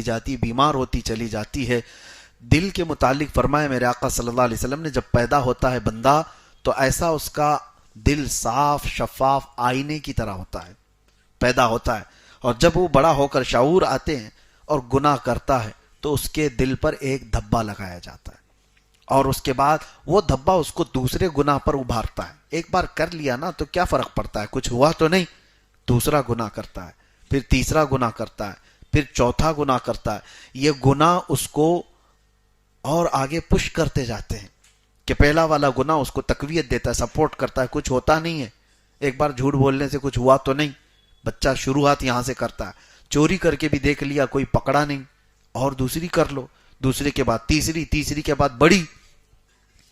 جاتی، بیمار ہوتی چلی جاتی ہے۔ دل کے متعلق فرمایا میرے آقا صلی اللہ علیہ وسلم نے، جب پیدا ہوتا ہے بندہ تو ایسا اس کا دل صاف شفاف آئینے کی طرح ہوتا ہے، پیدا ہوتا ہے، اور جب وہ بڑا ہو کر شعور آتے ہیں اور گناہ کرتا ہے تو اس کے دل پر ایک دھبا لگایا جاتا ہے، اور اس کے بعد وہ دھبا اس کو دوسرے گناہ پر ابھارتا ہے۔ ایک بار کر لیا نا تو کیا فرق پڑتا ہے، کچھ ہوا تو نہیں، دوسرا گناہ کرتا ہے، پھر تیسرا گناہ کرتا ہے، پھر چوتھا گناہ کرتا ہے۔ یہ گناہ اس کو اور آگے پش کرتے جاتے ہیں کہ پہلا والا گناہ اس کو تقویت دیتا ہے، سپورٹ کرتا ہے، کچھ ہوتا نہیں ہے، ایک بار جھوٹ بولنے سے کچھ ہوا تو نہیں، بچہ شروعات یہاں سے کرتا ہے، چوری کر کے بھی دیکھ لیا کوئی پکڑا نہیں، اور دوسری کر لو، دوسرے کے بعد تیسری، تیسری کے بعد بڑی،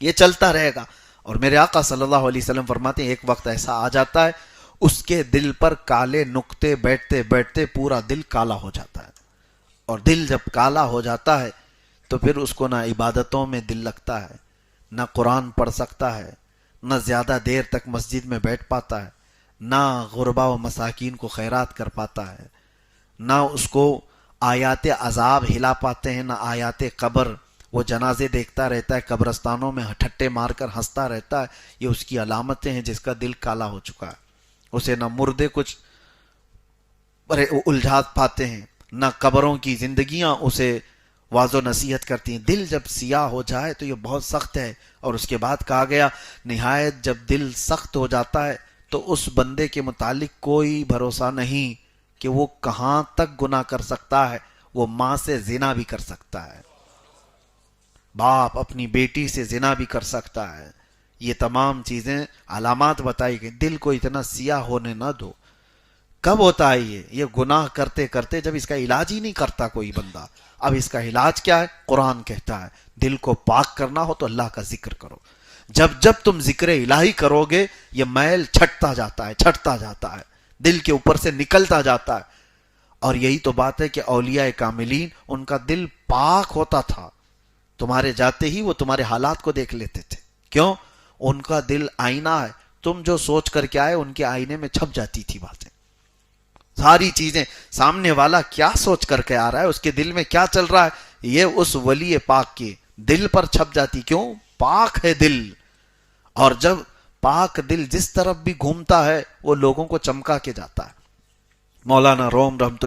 یہ چلتا رہے گا۔ اور میرے آقا صلی اللہ علیہ وسلم فرماتے ہیں ایک وقت ایسا آ جاتا ہے اس کے دل پر کالے نقطے بیٹھتے بیٹھتے پورا دل کالا ہو جاتا ہے، اور دل جب کالا ہو جاتا ہے تو پھر اس کو نہ عبادتوں میں دل لگتا ہے، نہ قرآن پڑھ سکتا ہے، نہ زیادہ دیر تک مسجد میں بیٹھ پاتا ہے، نہ غربا و مساکین کو خیرات کر پاتا ہے، نہ اس کو آیات عذاب ہلا پاتے ہیں، نہ آیات قبر، وہ جنازے دیکھتا رہتا ہے، قبرستانوں میں ٹھٹے مار کر ہنستا رہتا ہے۔ یہ اس کی علامتیں ہیں جس کا دل کالا ہو چکا ہے، اسے نہ مردے کچھ الجھات پاتے ہیں، نہ قبروں کی زندگیاں اسے واضح و نصیحت کرتی ہیں۔ دل جب سیاہ ہو جائے تو یہ بہت سخت ہے، اور اس کے بعد کہا گیا نہایت جب دل سخت ہو جاتا ہے تو اس بندے کے متعلق کوئی بھروسہ نہیں کہ وہ کہاں تک گناہ کر سکتا ہے۔ وہ ماں سے زنا بھی کر سکتا ہے، باپ اپنی بیٹی سے زنا بھی کر سکتا ہے۔ یہ تمام چیزیں علامات بتائی گئی، دل کو اتنا سیاہ ہونے نہ دو۔ کب ہوتا ہے یہ گناہ کرتے کرتے، جب اس کا علاج ہی نہیں کرتا کوئی بندہ۔ اب اس کا علاج کیا ہے؟ قرآن کہتا ہے دل کو پاک کرنا ہو تو اللہ کا ذکر کرو۔ جب جب تم ذکر الہی کرو گے یہ میل چھٹتا جاتا ہے، چھٹتا جاتا ہے، دل کے اوپر سے نکلتا جاتا ہے۔ اور یہی تو بات ہے کہ اولیاء کاملین ان کا دل پاک ہوتا تھا، تمہارے جاتے ہی وہ تمہارے حالات کو دیکھ لیتے تھے۔ کیوں؟ ان کا دل آئینہ ہے، تم جو سوچ کر کے آئے ان کے آئینے میں چھپ جاتی تھی باتیں، ساری چیزیں۔ سامنے والا کیا سوچ کر کے آ رہا ہے، اس کے دل میں کیا چل رہا ہے، یہ اس ولی پاک کے دل پر چھپ جاتی۔ کیوں؟ پاک ہے دل، اور جب پاک دل جس طرف بھی گھومتا ہے وہ لوگوں کو چمکا کے جاتا ہے۔ مولانا روم رحمۃ